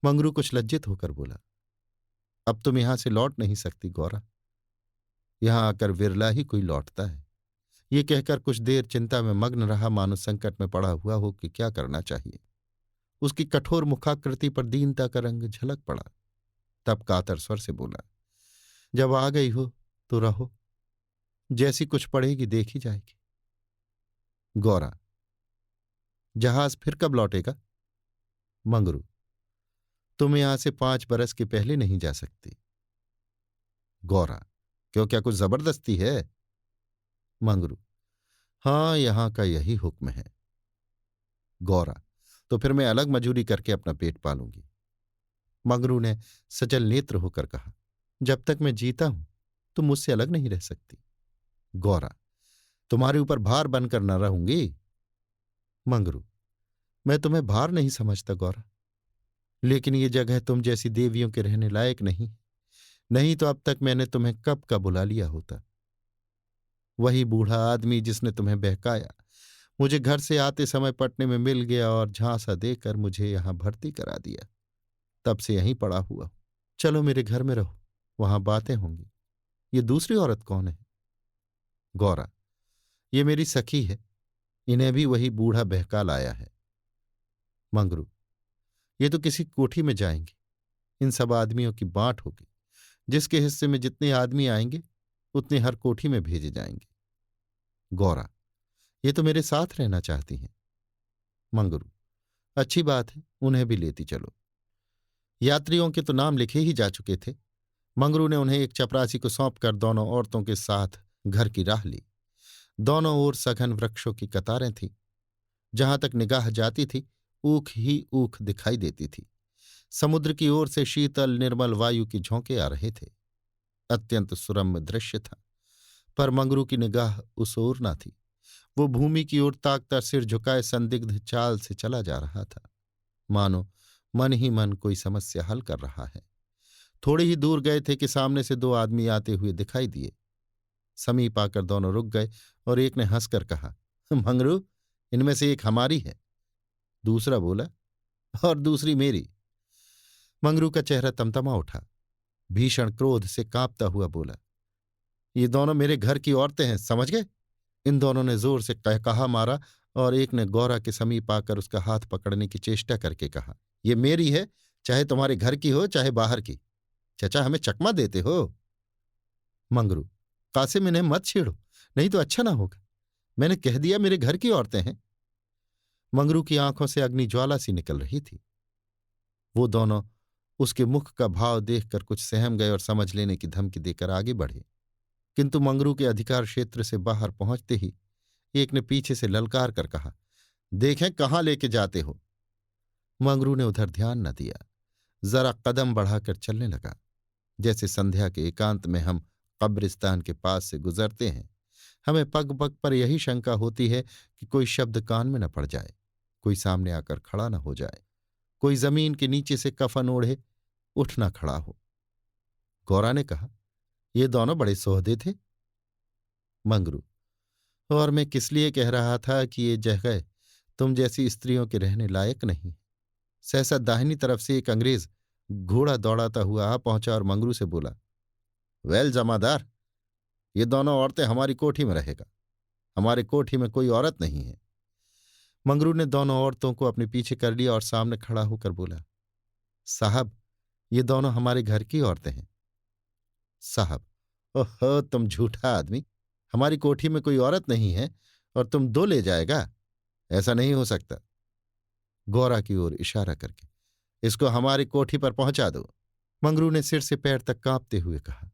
मंगरू कुछ लज्जित होकर बोला, अब तुम यहां से लौट नहीं सकती गौरा। यहां आकर विरला ही कोई लौटता है। ये कहकर कुछ देर चिंता में मग्न रहा, मानो संकट में पड़ा हुआ हो कि क्या करना चाहिए। उसकी कठोर मुखाकृति पर दीनता का रंग झलक पड़ा। तब कातर स्वर से बोला, जब आ गई हो तो रहो, जैसी कुछ पड़ेगी देखी जाएगी। गौरा, जहाज फिर कब लौटेगा? मंगरू, तुम यहां से 5 बरस के पहले नहीं जा सकती। गौरा, क्यों, क्या कुछ जबरदस्ती है? मंगरू, हां, यहां का यही हुक्म है। गौरा, तो फिर मैं अलग मजूरी करके अपना पेट पालूंगी। मंगरू ने सजल नेत्र होकर कहा, जब तक मैं जीता हूं तुम मुझसे अलग नहीं रह सकती। गौरा, तुम्हारे ऊपर भार बनकर न रहूंगी। मंगरू, मैं तुम्हें भार नहीं समझता गौरा, लेकिन ये जगह तुम जैसी देवियों के रहने लायक नहीं। नहीं तो अब तक मैंने तुम्हें कब का बुला लिया होता। वही बूढ़ा आदमी जिसने तुम्हें बहकाया मुझे घर से आते समय पटने में मिल गया और झांसा देकर मुझे यहां भर्ती करा दिया। तब से यहीं पड़ा हुआ हूं। चलो मेरे घर में रहो, वहां बातें होंगी। ये दूसरी औरत कौन है? गौरा, ये मेरी सखी है। इन्हें भी वही बूढ़ा बहका लाया है। मंगरू, ये तो किसी कोठी में जाएंगे। इन सब आदमियों की बांट होगी। जिसके हिस्से में जितने आदमी आएंगे उतने हर कोठी में भेजे जाएंगे। गौरा, ये तो मेरे साथ रहना चाहती हैं। मंगरू, अच्छी बात है, उन्हें भी लेती चलो। यात्रियों के तो नाम लिखे ही जा चुके थे। मंगरू ने उन्हें एक चपरासी को सौंपकर दोनों औरतों के साथ घर की राह ली। दोनों ओर सघन वृक्षों की कतारें थीं। जहां तक निगाह जाती थी ऊख ही ऊख दिखाई देती थी। समुद्र की ओर से शीतल निर्मल वायु की झोंके आ रहे थे। अत्यंत सुरम्य दृश्य था। पर मंगरू की निगाह उस ओर न थी। वो भूमि की ओर ताकता सिर झुकाए संदिग्ध चाल से चला जा रहा था, मानो मन ही मन कोई समस्या हल कर रहा है। थोड़ी ही दूर गए थे कि सामने से 2 आदमी आते हुए दिखाई दिए। समीप आकर दोनों रुक गए और एक ने हंसकर कहा, मंगरू, इनमें से एक हमारी है। दूसरा बोला, और दूसरी मेरी। मंगरू का चेहरा तमतमा उठा। भीषण क्रोध से कांपता हुआ बोला, ये दोनों मेरे घर की औरतें हैं, समझ गए? इन दोनों ने जोर से कहा मारा और एक ने गौरा के समीप आकर उसका हाथ पकड़ने की चेष्टा करके कहा, ये मेरी है, चाहे तुम्हारे घर की हो चाहे बाहर की। चचा, हमें चकमा देते हो? मंगरू, कासिम, इन्हें मत छेड़ो, नहीं तो अच्छा ना होगा। मैंने कह दिया मेरे घर की औरतें हैं। मंगरू की आंखों से अग्निज्वाला सी निकल रही थी। वो दोनों उसके मुख का भाव देखकर कुछ सहम गए और समझ लेने की धमकी देकर आगे बढ़े। किंतु मंगरू के अधिकार क्षेत्र से बाहर पहुंचते ही एक ने पीछे से ललकार कर कहा, देखें कहाँ लेके जाते हो। मंगरू ने उधर ध्यान न दिया, जरा कदम बढ़ाकर चलने लगा। जैसे संध्या के एकांत में हम कब्रिस्तान के पास से गुजरते हैं, हमें पग पग पर यही शंका होती है कि कोई शब्द कान में न पड़ जाए, कोई सामने आकर खड़ा न हो जाए, कोई जमीन के नीचे से कफन ओढ़े उठ न खड़ा हो। गौरा ने कहा, ये दोनों बड़े सोहदे थे। मंगरू, और मैं किस लिए कह रहा था कि ये जगह तुम जैसी स्त्रियों के रहने लायक नहीं। सहसा दाहिनी तरफ से एक अंग्रेज घोड़ा दौड़ाता हुआ आ पहुंचा और मंगरू से बोला, वेल जमादार, ये दोनों औरतें हमारी कोठी में रहेगा। हमारी कोठी में कोई औरत नहीं है। मंगरू ने दोनों औरतों को अपने पीछे कर लिया और सामने खड़ा होकर बोला, साहब, ये दोनों हमारे घर की औरतें हैं। साहब, ओहो, तुम झूठा आदमी। हमारी कोठी में कोई औरत नहीं है और तुम दो ले जाएगा? ऐसा नहीं हो सकता। गौरा की ओर इशारा करके, इसको हमारी कोठी पर पहुंचा दो। मंगरू ने सिर से पैर तक कांपते हुए कहा,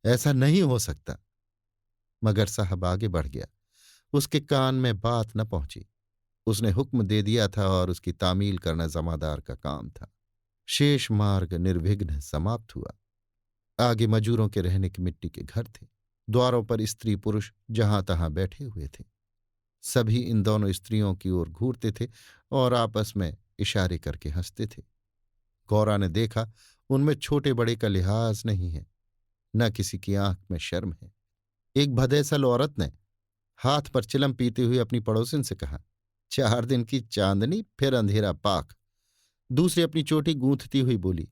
ऐसा नहीं हो सकता। मगर साहब आगे बढ़ गया। उसके कान में बात न पहुंची। उसने हुक्म दे दिया था और उसकी तामील करना जमादार का काम था। शेष मार्ग निर्विघ्न समाप्त हुआ। आगे मजूरों के रहने के मिट्टी के घर थे। द्वारों पर स्त्री पुरुष जहां तहां बैठे हुए थे। सभी इन दोनों स्त्रियों की ओर घूरते थे और आपस में इशारे करके हंसते थे। गौरा ने देखा, उनमें छोटे बड़े का लिहाज नहीं है, न किसी की आंख में शर्म है। एक भदेसल औरत ने हाथ पर चिलम पीते हुए अपनी पड़ोसिन से कहा, 4 दिन की चांदनी फिर अंधेरा पाक। दूसरी अपनी चोटी गूंथती हुई बोली,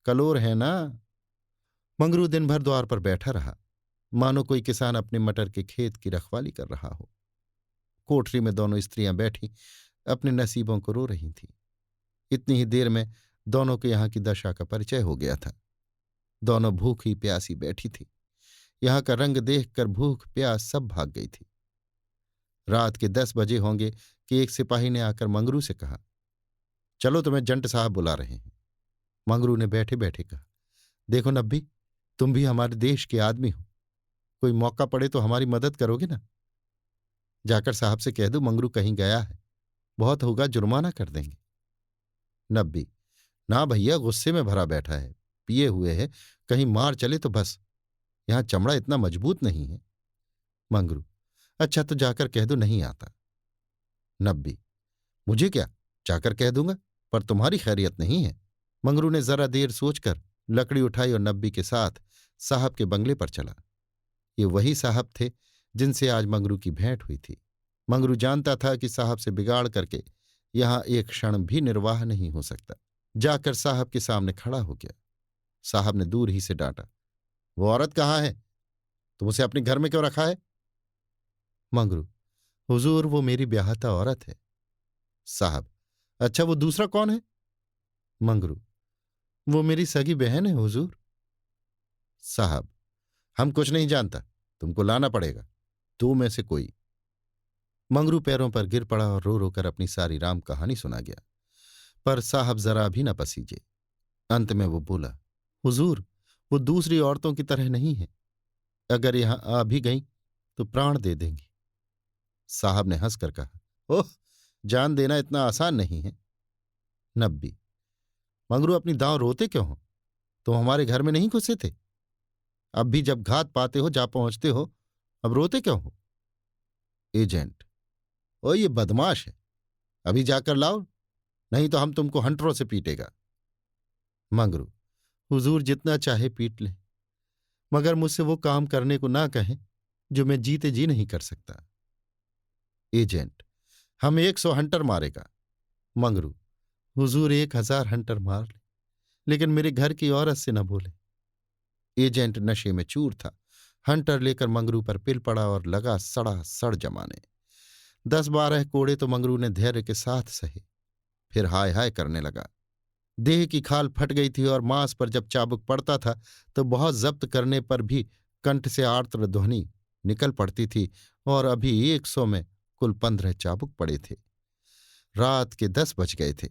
कलोर है ना। मंगरू दिन भर द्वार पर बैठा रहा, मानो कोई किसान अपने मटर के खेत की रखवाली कर रहा हो। कोठरी में दोनों स्त्रियां बैठी अपने नसीबों को रो रही थीं। इतनी ही देर में दोनों को यहां की दशा का परिचय हो गया था। दोनों भूखी प्यासी बैठी थी। यहां का रंग देखकर भूख प्यास सब भाग गई थी। रात के 10 बजे होंगे कि एक सिपाही ने आकर मंगरू से कहा, चलो, तुम्हें जंट साहब बुला रहे हैं। मंगरू ने बैठे बैठे कहा, देखो नब्बी, तुम भी हमारे देश के आदमी हो। कोई मौका पड़े तो हमारी मदद करोगे ना? जाकर साहब से कह दो मंगरू कहीं गया है, बहुत होगा जुर्माना कर देंगे। नब्बी, ना भैया, गुस्से में भरा बैठा है, पिए हुए है, कहीं मार चले तो बस। यहां चमड़ा इतना मजबूत नहीं है। मंगरू, अच्छा तो जाकर कह दो नहीं आता। नब्बी, मुझे क्या, जाकर कह दूंगा, पर तुम्हारी खैरियत नहीं है। मंगरू ने जरा देर सोचकर लकड़ी उठाई और नब्बी के साथ साहब के बंगले पर चला। ये वही साहब थे जिनसे आज मंगरू की भेंट हुई थी। मंगरू जानता था कि साहब से बिगाड़ करके यहां एक क्षण भी निर्वाह नहीं हो सकता। जाकर साहब के सामने खड़ा हो गया। साहब ने दूर ही से डांटा, वो औरत कहाँ है? तुम उसे अपने घर में क्यों रखा है? मंगरू, हुजूर, वो मेरी ब्याहता औरत है। साहब, अच्छा, वो दूसरा कौन है? मंगरू, वो मेरी सगी बहन है हुजूर। साहब, हम कुछ नहीं जानता, तुमको लाना पड़ेगा, 2 में से कोई। मंगरू पैरों पर गिर पड़ा और रो रो कर अपनी सारी राम कहानी सुना गया, पर साहब जरा भी न पसीजे। अंत में वो बोला, हुजूर, वो दूसरी औरतों की तरह नहीं है। अगर यहां आ भी गई तो प्राण दे देंगी। साहब ने हंसकर कहा, ओह, जान देना इतना आसान नहीं है। नब्बी, मंगरू, अपनी दांव रोते क्यों हो? तुम हमारे घर में नहीं घुसे थे? अब भी जब घात पाते हो जा पहुंचते हो, अब रोते क्यों हो? एजेंट, ओ, ये बदमाश है, अभी जाकर लाओ, नहीं तो हम तुमको हंटरों से पीटेगा। मंगरू, हुजूर जितना चाहे पीट ले, मगर मुझसे वो काम करने को ना कहें जो मैं जीते जी नहीं कर सकता। एजेंट, हम 100 हंटर मारेगा। मंगरू, हुजूर 1000 हंटर मार ले, लेकिन मेरे घर की औरत से न बोले। एजेंट नशे में चूर था। हंटर लेकर मंगरू पर पिल पड़ा और लगा सड़ा सड़ जमाने। 10-12 कोड़े तो मंगरू ने धैर्य के साथ सहे, फिर हाय हाय करने लगा। देह की खाल फट गई थी और मांस पर जब चाबुक पड़ता था तो बहुत जब्त करने पर भी कंठ से आर्द्र ध्वनि निकल पड़ती थी, और अभी 100 में कुल 15 चाबुक पड़े थे। रात के 10 बज गए थे।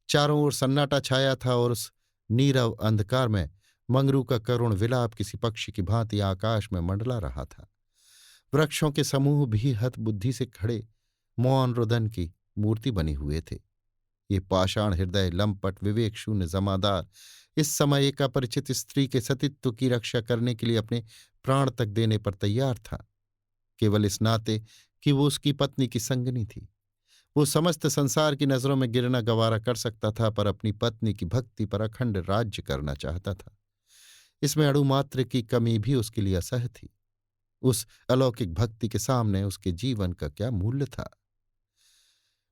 चारों ओर सन्नाटा छाया था और उस नीरव अंधकार में मंगरू का करुण विलाप किसी पक्षी की भांति आकाश में मंडला रहा था। वृक्षों के समूह भी हत बुद्धि से खड़े मौन रुदन की मूर्ति बने हुए थे। ये पाषाण हृदय लंपट विवेक शून्य जमादार इस समय एक अपरिचित स्त्री के सतीत्व की रक्षा करने के लिए अपने प्राण तक देने पर तैयार था, केवल इस नाते कि वो उसकी पत्नी की संगनी थी। वो समस्त संसार की नजरों में गिरना गवारा कर सकता था, पर अपनी पत्नी की भक्ति पर अखंड राज्य करना चाहता था। इसमें अणुमात्र की कमी भी उसके लिए असह्य थी। उस अलौकिक भक्ति के सामने उसके जीवन का क्या मूल्य था।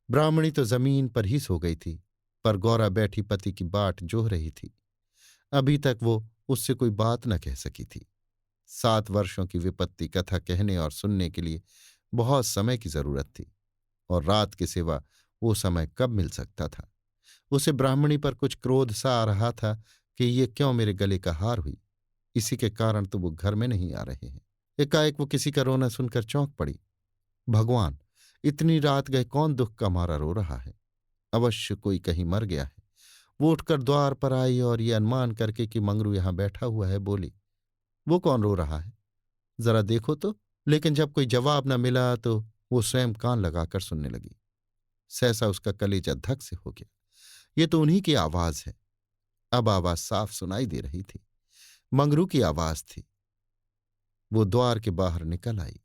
ब्राह्मणी तो जमीन पर ही सो गई थी, पर गौरा बैठी पति की बाट जोह रही थी। अभी तक वो उससे कोई बात न कह सकी थी। 7 वर्षों की विपत्ति कथा कहने और सुनने के लिए बहुत समय की जरूरत थी, और रात के सिवा वो समय कब मिल सकता था। उसे ब्राह्मणी पर कुछ क्रोध सा आ रहा था कि ये क्यों मेरे गले का हार हुई, इसी के कारण तो वो घर में नहीं आ रहे हैं। एकाएक वो किसी का रोना सुनकर चौंक पड़ी। भगवान, इतनी रात गए कौन दुख का मारा रो रहा है? अवश्य कोई कहीं मर गया है। वो उठकर द्वार पर आई और ये अनुमान करके कि मंगरू यहां बैठा हुआ है, बोली, वो कौन रो रहा है, जरा देखो तो। लेकिन जब कोई जवाब न मिला तो वो स्वयं कान लगाकर सुनने लगी। सहसा उसका कलेजा धक से हो गया। ये तो उन्हीं की आवाज है। अब आवाज साफ सुनाई दे रही थी, मंगरू की आवाज थी। वो द्वार के बाहर निकल आई।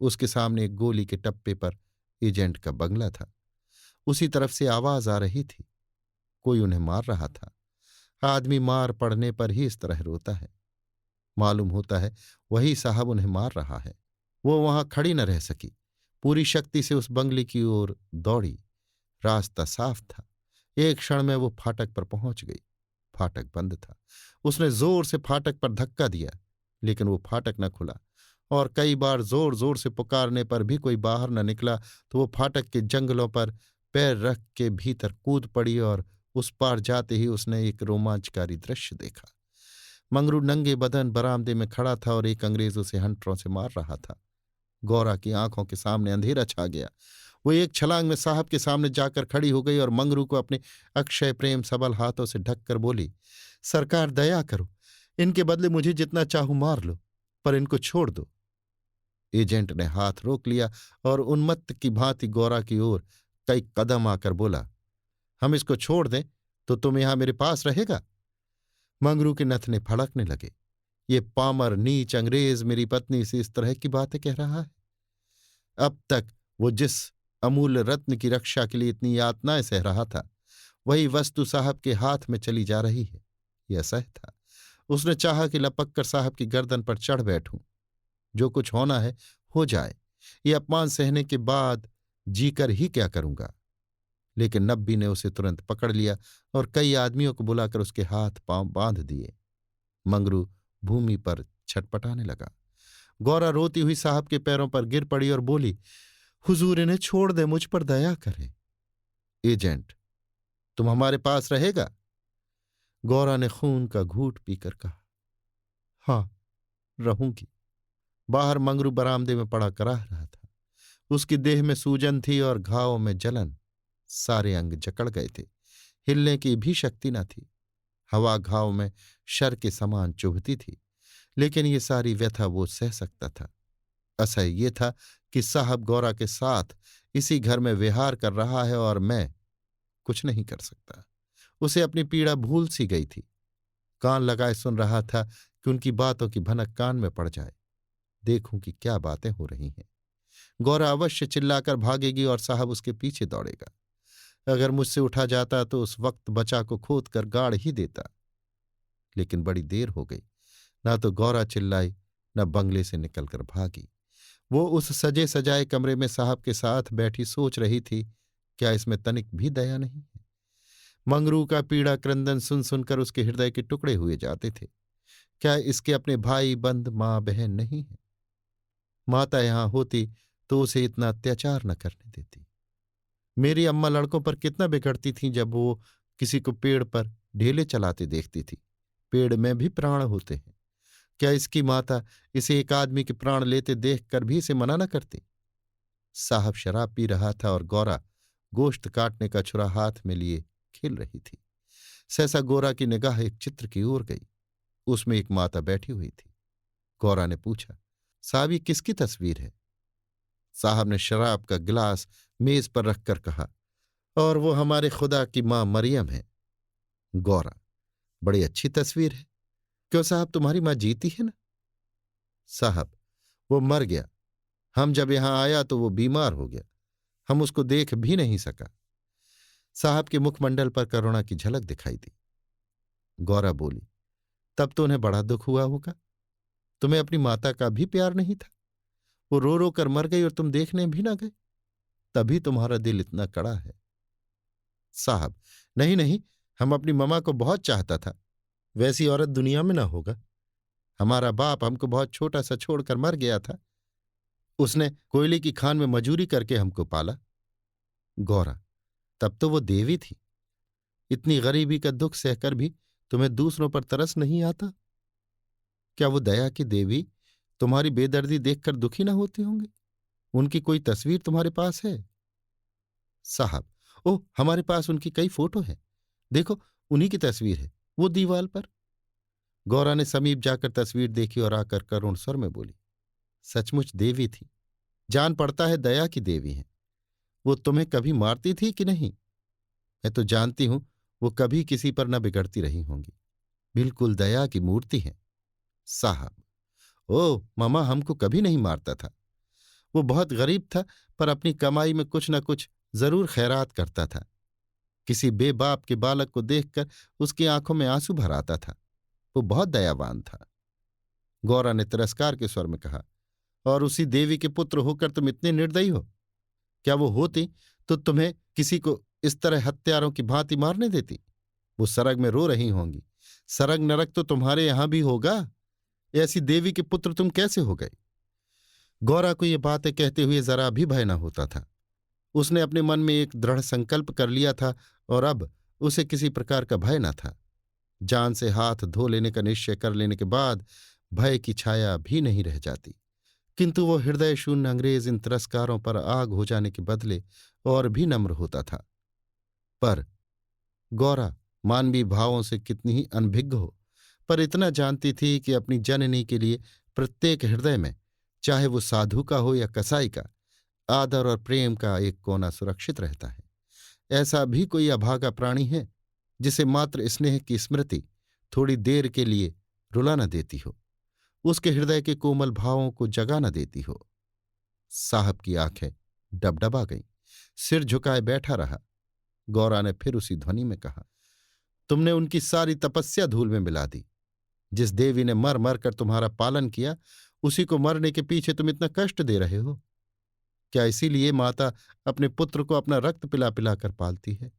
उसके सामने एक गोली के टप्पे पर एजेंट का बंगला था। उसी तरफ से आवाज आ रही थी। कोई उन्हें मार रहा था। आदमी मार पड़ने पर ही इस तरह रोता है। मालूम होता है वही साहब उन्हें मार रहा है। वो वहां खड़ी न रह सकी, पूरी शक्ति से उस बंगले की ओर दौड़ी। रास्ता साफ था। एक क्षण में वो फाटक पर पहुंच गई। फाटक बंद था। उसने जोर से फाटक पर धक्का दिया, लेकिन वो फाटक न खुला, और कई बार जोर जोर से पुकारने पर भी कोई बाहर न निकला तो वो फाटक के जंगलों पर पैर रख के भीतर कूद पड़ी, और उस पार जाते ही उसने एक रोमांचकारी दृश्य देखा। मंगरू नंगे बदन बरामदे में खड़ा था और एक अंग्रेज उसे हंटरों से मार रहा था। गौरा की आंखों के सामने अंधेरा छा गया। वो एक छलांग में साहब के सामने जाकर खड़ी हो गई और मंगरू को अपने अक्षय प्रेम सबल हाथों से ढककर बोली, सरकार दया करो, इनके बदले मुझे जितना चाहूं मार लो, पर इनको छोड़ दो। एजेंट ने हाथ रोक लिया और उन्मत्त की भांति गौरा की ओर कई कदम आकर बोला, हम इसको छोड़ दें तो तुम यहां मेरे पास रहेगा? मंगरू के नथने फड़कने लगे। ये पामर नीच अंग्रेज मेरी पत्नी से इस तरह की बातें कह रहा है। अब तक वो जिस अमूल्य रत्न की रक्षा के लिए इतनी यातनाएं सह रहा था, वही वस्तु साहब के हाथ में चली जा रही है। यह असह्य था। उसने चाहा कि लपक कर साहब की गर्दन पर चढ़ बैठूं। जो कुछ होना है हो जाए, ये अपमान सहने के बाद जीकर ही क्या करूंगा। लेकिन नब्बी ने उसे तुरंत पकड़ लिया और कई आदमियों को बुलाकर उसके हाथ पांव बांध दिए। मंगरू भूमि पर छटपटाने लगा। गौरा रोती हुई साहब के पैरों पर गिर पड़ी और बोली, हुजूर इन्हें छोड़ दे, मुझ पर दया करें। एजेंट, तुम हमारे पास रहेगा? गौरा ने खून का घूंट पीकर कहा, हां, रहूंगी। बाहर मंगरू बरामदे में पड़ा कराह रहा था। उसकी देह में सूजन थी और घाव में जलन। सारे अंग जकड़ गए थे। हिलने की भी शक्ति न थी। हवा घाव में शर के समान चुभती थी, लेकिन ये सारी व्यथा वो सह सकता था। असह्य ये था कि साहब गौरा के साथ इसी घर में विहार कर रहा है और मैं कुछ नहीं कर सकता। उसे अपनी पीड़ा भूल सी गई थी। कान लगाए सुन रहा था कि उनकी बातों की भनक कान में पड़ जाए। देखूं कि क्या बातें हो रही हैं। गौरा अवश्य चिल्लाकर भागेगी और साहब उसके पीछे दौड़ेगा। अगर मुझसे उठा जाता तो उस वक्त बचा को खोद कर गाड़ ही देता। लेकिन बड़ी देर हो गई। ना तो गौरा चिल्लाई, न बंगले से निकलकर भागी। वो उस सजे सजाए कमरे में साहब के साथ बैठी सोच रही थी, क्या इसमें तनिक भी दया नहीं है? मंगरू का पीड़ा क्रंदन सुन सुनकर उसके हृदय के टुकड़े हुए जाते थे। क्या इसके अपने भाई बंद मां बहन नहीं है? माता यहां होती तो उसे इतना अत्याचार न करने देती। मेरी अम्मा लड़कों पर कितना बिगड़ती थीं जब वो किसी को पेड़ पर ढेले चलाते देखती थी। पेड़ में भी प्राण होते हैं। क्या इसकी माता इसे एक आदमी के प्राण लेते देखकर भी इसे मना न करती? साहब शराब पी रहा था और गौरा गोश्त काटने का छुरा हाथ में लिए खेल रही थी। सहसा गौरा की निगाह एक चित्र की ओर गई। उसमें एक माता बैठी हुई थी। गौरा ने पूछा, साहब ये किसकी तस्वीर है? साहब ने शराब का गिलास मेज पर रखकर कहा, और वो हमारे खुदा की मां मरियम है। गौरा, बड़ी अच्छी तस्वीर है। क्यों साहब, तुम्हारी मां जीती है ना? साहब, वो मर गया। हम जब यहां आया तो वो बीमार हो गया। हम उसको देख भी नहीं सका। साहब के मुखमंडल पर करुणा की झलक दिखाई दी। गौरा बोली, तब तो उन्हें बड़ा दुख हुआ होगा। तुम्हें अपनी माता का भी प्यार नहीं था? वो रो रो कर मर गई और तुम देखने भी ना गए, तभी तुम्हारा दिल इतना कड़ा है। साहब, नहीं नहीं, हम अपनी ममा को बहुत चाहता था। वैसी औरत दुनिया में ना होगा। हमारा बाप हमको बहुत छोटा सा छोड़कर मर गया था। उसने कोयले की खान में मजूरी करके हमको पाला। गौरा, तब तो वो देवी थी। इतनी गरीबी का दुख सहकर भी तुम्हें दूसरों पर तरस नहीं आता? क्या वो दया की देवी तुम्हारी बेदर्दी देखकर दुखी ना होती होंगी? उनकी कोई तस्वीर तुम्हारे पास है? साहब, ओह, हमारे पास उनकी कई फोटो हैं। देखो, उन्हीं की तस्वीर है, वो दीवाल पर। गौरा ने समीप जाकर तस्वीर देखी और आकर करुण स्वर में बोली, सचमुच देवी थी। जान पड़ता है दया की देवी हैं। वो तुम्हें कभी मारती थी कि नहीं? मैं तो जानती हूं वो कभी किसी पर न बिगड़ती रही होंगी। बिल्कुल दया की मूर्ति हैं। साहब, ओ मामा हमको कभी नहीं मारता था। वो बहुत गरीब था, पर अपनी कमाई में कुछ न कुछ जरूर खैरात करता था। किसी बेबाप के बालक को देखकर उसकी आंखों में आंसू भर आता था। वो बहुत दयावान था। गौरा ने तिरस्कार के स्वर में कहा, और उसी देवी के पुत्र होकर तुम इतने निर्दयी हो? क्या वो होती तो तुम्हें किसी को इस तरह हत्यारों की भांति मारने देती? वो सरग में रो रही होंगी। सरग नरक तो तुम्हारे यहां भी होगा। ऐसी देवी के पुत्र तुम कैसे हो गए? गौरा को ये बातें कहते हुए जरा भी भय न होता था। उसने अपने मन में एक दृढ़ संकल्प कर लिया था और अब उसे किसी प्रकार का भय न था। जान से हाथ धो लेने का निश्चय कर लेने के बाद भय की छाया भी नहीं रह जाती। किंतु वो हृदय शून्य अंग्रेज इन तिरस्कारों पर आग हो जाने के बदले और भी नम्र होता था। पर गौरा मानवीय भावों से कितनी ही अनभिज्ञ हो, पर इतना जानती थी कि अपनी जननी के लिए प्रत्येक हृदय में, चाहे वो साधु का हो या कसाई का, आदर और प्रेम का एक कोना सुरक्षित रहता है। ऐसा भी कोई अभागा प्राणी है जिसे मात्र स्नेह की स्मृति थोड़ी देर के लिए रुला न देती हो, उसके हृदय के कोमल भावों को जगा न देती हो। साहब की आंखें डबडबा गईं, सिर झुकाए बैठा रहा। गौरा ने फिर उसी ध्वनि में कहा, तुमने उनकी सारी तपस्या धूल में मिला दी। जिस देवी ने मर मर कर तुम्हारा पालन किया, उसी को मरने के पीछे तुम इतना कष्ट दे रहे हो। क्या इसीलिए माता अपने पुत्र को अपना रक्त पिला पिला कर पालती है?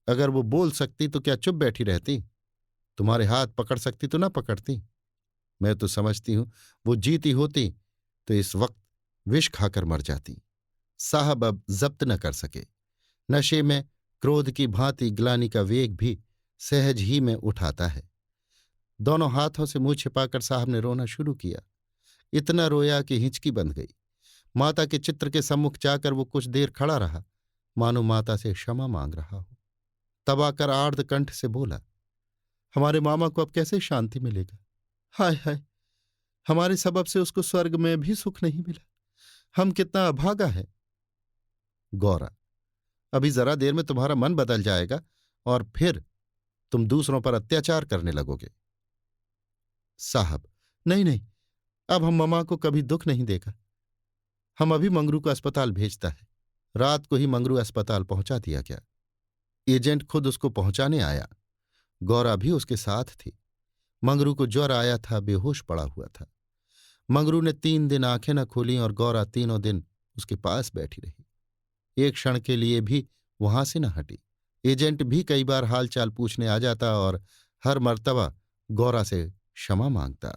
अगर वो बोल सकती तो क्या चुप बैठी रहती? तुम्हारे हाथ पकड़ सकती तो ना पकड़ती? मैं तो समझती हूं वो जीती होती तो इस वक्त विष खाकर मर जाती। साहब अब जब्त न कर सके। नशे में क्रोध की भांति ग्लानि का वेग भी सहज ही में उठाता है। दोनों हाथों से मुंह छिपाकर साहब ने रोना शुरू किया। इतना रोया कि हिंचकी बंध गई। माता के चित्र के सम्मुख जाकर वो कुछ देर खड़ा रहा, मानो माता से क्षमा मांग रहा हो। तब आकर आर्द्र कंठ से बोला, हमारे मामा को अब कैसे शांति मिलेगा? हाय हाय, हमारे सबब से उसको स्वर्ग में भी सुख नहीं मिला। हम कितना अभागा है। गौरा, अभी जरा देर में तुम्हारा मन बदल जाएगा और फिर तुम दूसरों पर अत्याचार करने लगोगे। साहब, नहीं नहीं, अब हम ममा को कभी दुख नहीं देगा। हम अभी मंगरू को अस्पताल भेजता है। रात को ही मंगरू अस्पताल पहुंचा दिया गया। एजेंट खुद उसको पहुंचाने आया। गौरा भी उसके साथ थी। मंगरू को ज्वर आया था, बेहोश पड़ा हुआ था। मंगरू ने 3 दिन आंखें न खोली और गौरा तीनों दिन उसके पास बैठी रही। एक क्षण के लिए भी वहां से न हटी। एजेंट भी कई बार हालचाल पूछने आ जाता और हर मर्तबा गौरा से क्षमा मांगता।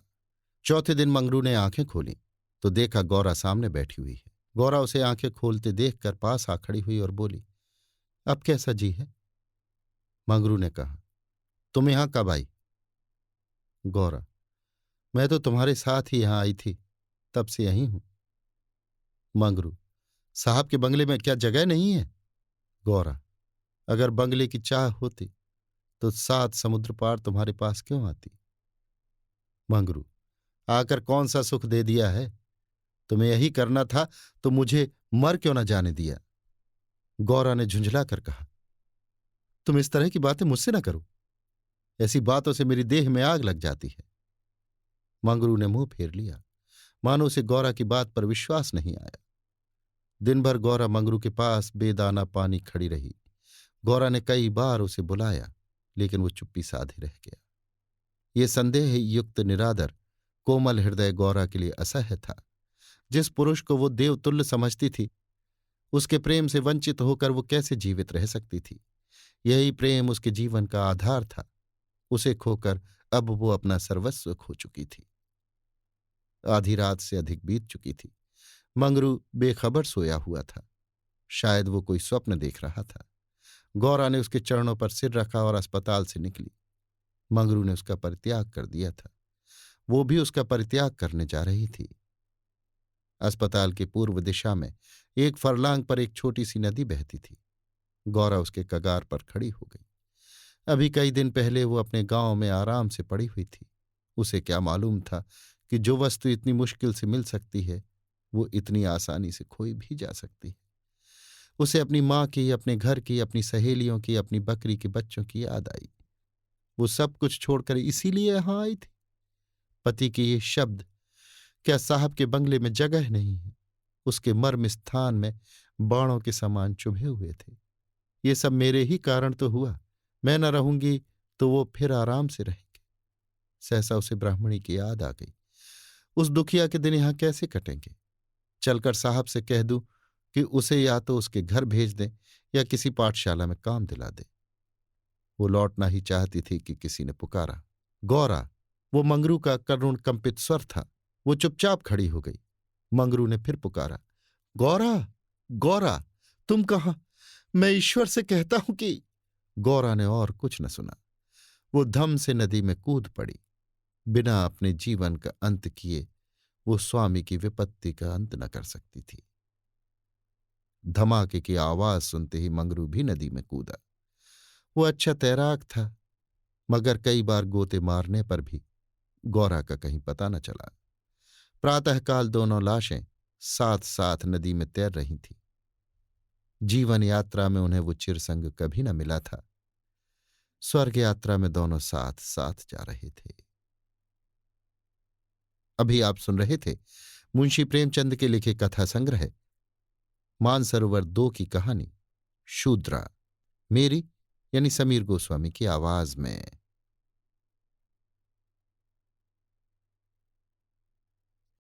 चौथे दिन मंगरू ने आंखें खोली तो देखा गौरा सामने बैठी हुई है। गौरा उसे आंखें खोलते देखकर पास आ खड़ी हुई और बोली, अब कैसा जी है? मंगरू ने कहा, तुम यहां कब आई? गौरा, मैं तो तुम्हारे साथ ही यहां आई थी, तब से यहीं हूं। मंगरू, साहब के बंगले में क्या जगह नहीं है? गौरा, अगर बंगले की चाह होती तो 7 समुद्र पार तुम्हारे पास क्यों आती? मंगरू, आकर कौन सा सुख दे दिया है? तुम्हें यही करना था तो मुझे मर क्यों न जाने दिया? गौरा ने झुंझला कर कहा, तुम इस तरह की बातें मुझसे न करो। ऐसी बातों से मेरी देह में आग लग जाती है। मंगरू ने मुंह फेर लिया, मानो उसे गौरा की बात पर विश्वास नहीं आया। दिन भर गौरा मंगरू के पास बेदाना पानी खड़ी रही। गौरा ने कई बार उसे बुलाया, लेकिन वो चुप्पी साधे रह गया। ये संदेह युक्त निरादर कोमल हृदय गौरा के लिए असह्य था। जिस पुरुष को वो देवतुल्य समझती थी, उसके प्रेम से वंचित होकर वो कैसे जीवित रह सकती थी। यही प्रेम उसके जीवन का आधार था। उसे खोकर अब वो अपना सर्वस्व खो चुकी थी। आधी रात से अधिक बीत चुकी थी। मंगरू बेखबर सोया हुआ था। शायद वो कोई स्वप्न देख रहा था। गौरा ने उसके चरणों पर सिर रखा और अस्पताल से निकली। मंगरू ने उसका परित्याग कर दिया था। वो भी उसका परित्याग करने जा रही थी। अस्पताल की पूर्व दिशा में एक फरलांग पर एक छोटी सी नदी बहती थी। गौरा उसके कगार पर खड़ी हो गई। अभी कई दिन पहले वो अपने गांव में आराम से पड़ी हुई थी। उसे क्या मालूम था कि जो वस्तु इतनी मुश्किल से मिल सकती है वो इतनी आसानी से खोई भी जा सकती है। उसे अपनी माँ की, अपने घर की, अपनी सहेलियों की, अपनी बकरी के बच्चों की याद आई। वो सब कुछ छोड़कर इसीलिए यहां आई थी। पति के ये शब्द, क्या साहब के बंगले में जगह नहीं है, उसके मर्म स्थान में बाणों के समान चुभे हुए थे। ये सब मेरे ही कारण तो हुआ। मैं न रहूंगी तो वो फिर आराम से रहेंगे। सहसा उसे ब्राह्मणी की याद आ गई। उस दुखिया के दिन यहां कैसे कटेंगे। चलकर साहब से कह दूं कि उसे या तो उसके घर भेज दें या किसी पाठशाला में काम दिला दे। वो लौटना ही चाहती थी कि किसी ने पुकारा, गौरा। वो मंगरू का करुण कंपित स्वर था। वो चुपचाप खड़ी हो गई। मंगरू ने फिर पुकारा, गौरा, गौरा, तुम कहां? मैं ईश्वर से कहता हूं कि। गौरा ने और कुछ न सुना। वो धम से नदी में कूद पड़ी। बिना अपने जीवन का अंत किए वो स्वामी की विपत्ति का अंत न कर सकती थी। धमाके की आवाज सुनते ही मंगरू भी नदी में कूदा। वो अच्छा तैराक था, मगर कई बार गोते मारने पर भी गौरा का कहीं पता न चला। प्रातःकाल दोनों लाशें साथ साथ नदी में तैर रही थीं। जीवन यात्रा में उन्हें वो चिरसंग कभी न मिला था। स्वर्ग यात्रा में दोनों साथ साथ जा रहे थे। अभी आप सुन रहे थे मुंशी प्रेमचंद के लिखे कथा संग्रह मानसरोवर 2 की कहानी शूद्रा, मेरी यानी समीर गोस्वामी की आवाज में।